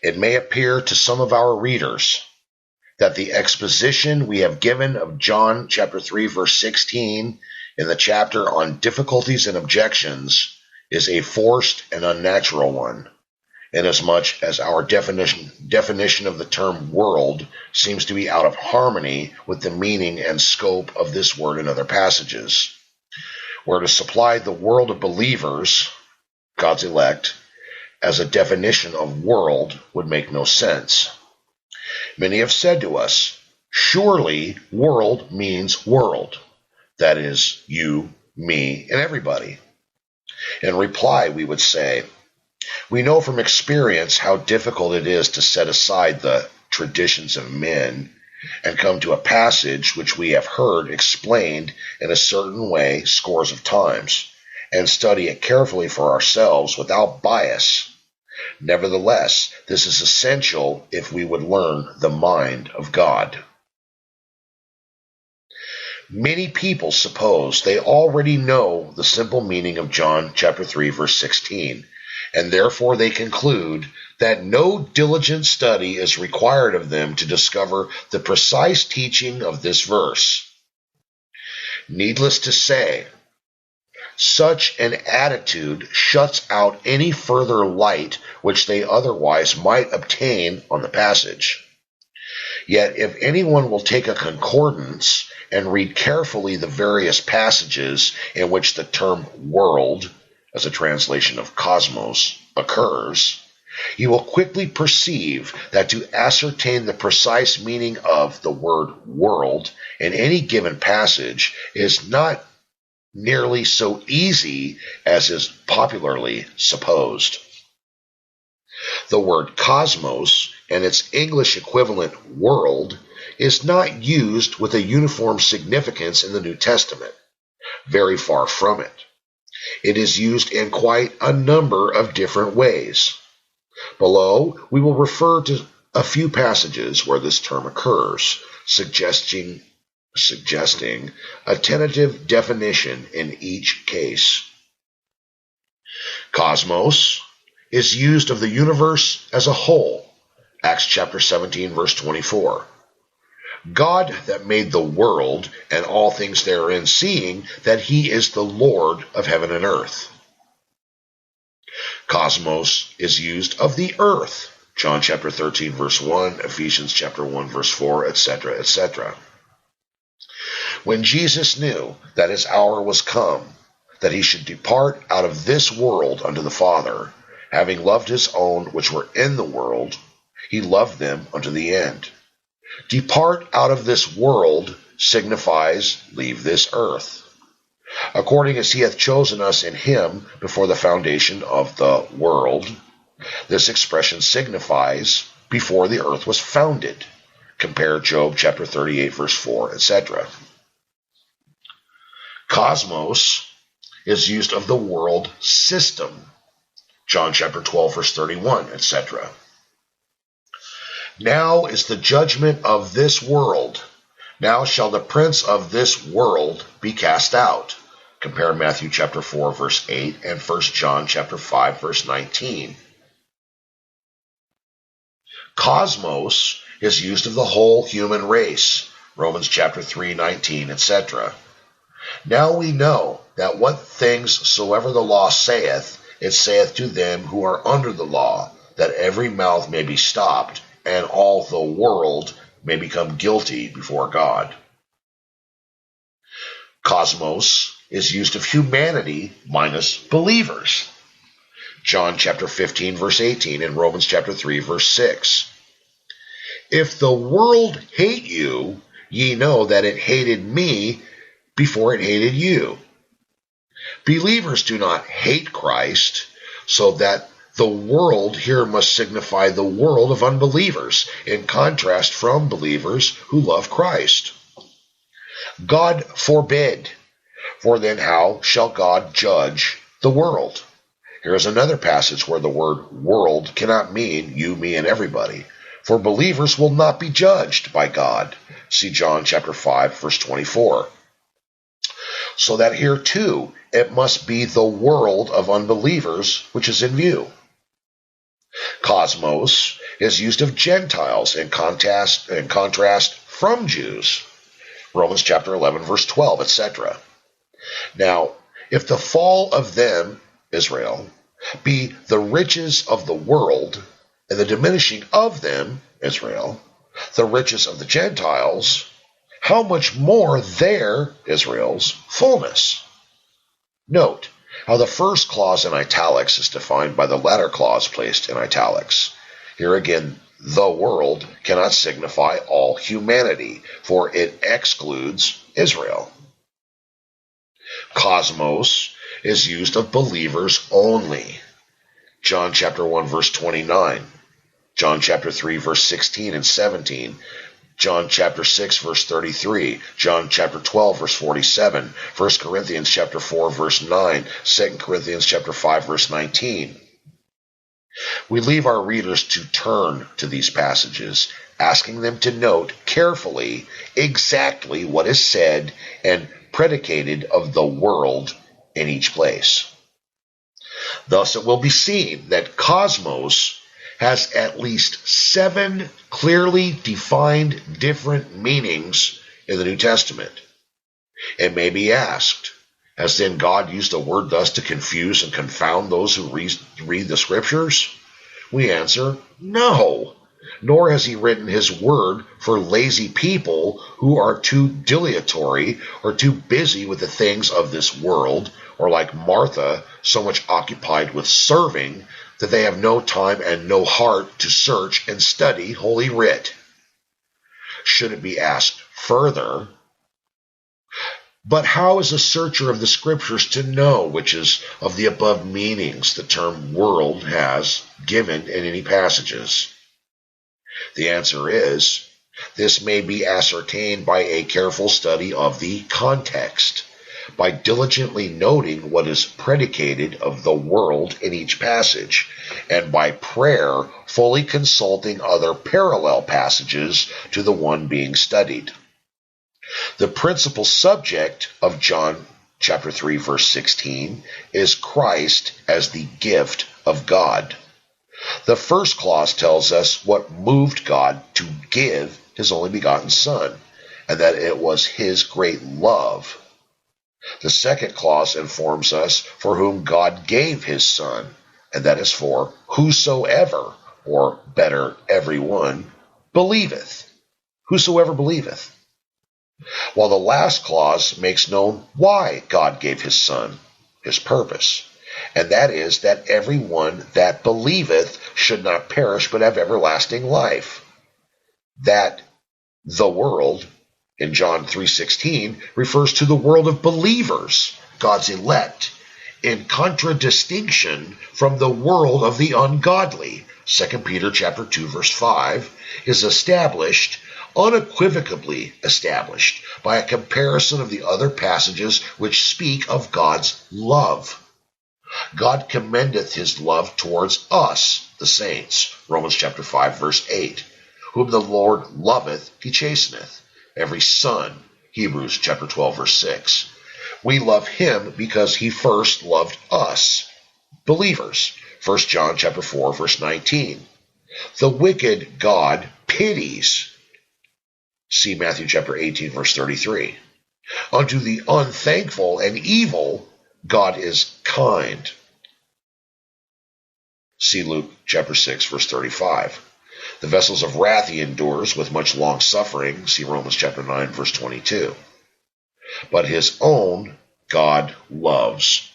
It may appear to some of our readers that the exposition we have given of John chapter 3 verse 16 in the chapter on difficulties and objections is a forced and unnatural one, inasmuch as our definition of the term world seems to be out of harmony with the meaning and scope of this word in other passages, where to supply the world of believers, God's elect, as a definition of world would make no sense. Many have said to us, surely world means world. That is, you, me, and everybody. In reply, we would say, we know from experience how difficult it is to set aside the traditions of men and come to a passage which we have heard explained in a certain way scores of times, and study it carefully for ourselves without bias. Nevertheless, this is essential if we would learn the mind of God. Many people suppose they already know the simple meaning of John chapter 3 verse 16, and therefore they conclude that no diligent study is required of them to discover the precise teaching of this verse. Needless to say, such an attitude shuts out any further light which they otherwise might obtain on the passage. Yet if anyone will take a concordance and read carefully the various passages in which the term world, as a translation of Kosmos, occurs, you will quickly perceive that to ascertain the precise meaning of the word world in any given passage is not nearly so easy as is popularly supposed. The word cosmos and its English equivalent world is not used with a uniform significance in the New Testament. Very far from it. It is used in quite a number of different ways. Below, we will refer to a few passages where this term occurs, suggesting a tentative definition in each case. Cosmos is used of the universe as a whole, Acts chapter 17, verse 24. God that made the world and all things therein, seeing that he is the Lord of heaven and earth. Cosmos is used of the earth, John chapter 13, verse 1, Ephesians chapter 1, verse 4, etc., etc. When Jesus knew that his hour was come, that he should depart out of this world unto the Father, having loved his own which were in the world, he loved them unto the end. Depart out of this world signifies leave this earth. According as he hath chosen us in him before the foundation of the world, this expression signifies before the earth was founded. Compare Job chapter 38, verse 4, etc. Cosmos is used of the world system. John chapter 12, verse 31, etc. Now is the judgment of this world. Now shall the prince of this world be cast out. Compare Matthew chapter 4, verse 8, and 1 John chapter 5, verse 19. Cosmos is used of the whole human race. Romans chapter 3, 19, etc. Now we know that what things soever the law saith, it saith to them who are under the law, that every mouth may be stopped, and all the world may become guilty before God. Cosmos is used of humanity minus believers. John chapter 15, verse 18, and Romans chapter 3, verse 6. If the world hate you, ye know that it hated me before it hated you. Believers do not hate Christ, so that the world here must signify the world of unbelievers, in contrast from believers who love Christ. God forbid, for then how shall God judge the world? Here is another passage where the word world cannot mean you, me, and everybody, for believers will not be judged by God. See John chapter 5, verse 24. So that here too, it must be the world of unbelievers which is in view. Cosmos Kosmos is used of Gentiles in contrast from Jews. Romans chapter 11, verse 12, etc. Now, if the fall of them, Israel, be the riches of the world, and the diminishing of them, Israel, the riches of the Gentiles, how much more their, Israel's, fullness? Note how the first clause in italics is defined by the latter clause placed in italics. Here again, the world cannot signify all humanity, for it excludes Israel. Kosmos is used of believers only. John chapter 1 verse 29, John chapter 3 verse 16 and 17, John chapter 6 verse 33, John chapter 12 verse 47, 1 Corinthians chapter 4 verse 9, 2 Corinthians chapter 5 verse 19. We leave our readers to turn to these passages, asking them to note carefully exactly what is said and predicated of the world in each place. Thus it will be seen that Kosmos has at least 7 clearly defined different meanings in the New Testament. It may be asked, has then God used a word thus to confuse and confound those who read the Scriptures? We answer, no. Nor has he written his word for lazy people who are too dilatory or too busy with the things of this world, or like Martha, so much occupied with serving that they have no time and no heart to search and study Holy Writ. Should it be asked further, but how is a searcher of the Scriptures to know which is of the above meanings the term world has given in any passages? The answer is, this may be ascertained by a careful study of the context, by diligently noting what is predicated of the world in each passage, and by prayer fully consulting other parallel passages to the one being studied. The principal subject of John chapter 3 verse 16 is Christ as the gift of God. The first clause tells us what moved God to give his only begotten Son, and that it was his great love. The second clause informs us for whom God gave his Son, and that is for whosoever, or better, everyone, believeth. Whosoever believeth. While the last clause makes known why God gave his Son, his purpose, and that is that everyone that believeth should not perish but have everlasting life. That the world in John 3:16 refers to the world of believers, God's elect, in contradistinction from the world of the ungodly. 2 Peter chapter 2 verse 5 is established, unequivocally established, by a comparison of the other passages which speak of God's love. God commendeth his love towards us, the saints, Romans chapter 5 verse 8, whom the Lord loveth, he chasteneth. Every son, Hebrews chapter 12 verse 6. We love him because he first loved us, believers, 1 John chapter 4 verse 19. The wicked God pities, see Matthew chapter 18 verse 33. Unto the unthankful and evil God is kind, see Luke chapter 6 verse 35. The vessels of wrath he endures with much long suffering, see Romans chapter 9 verse 22. But his own God loves,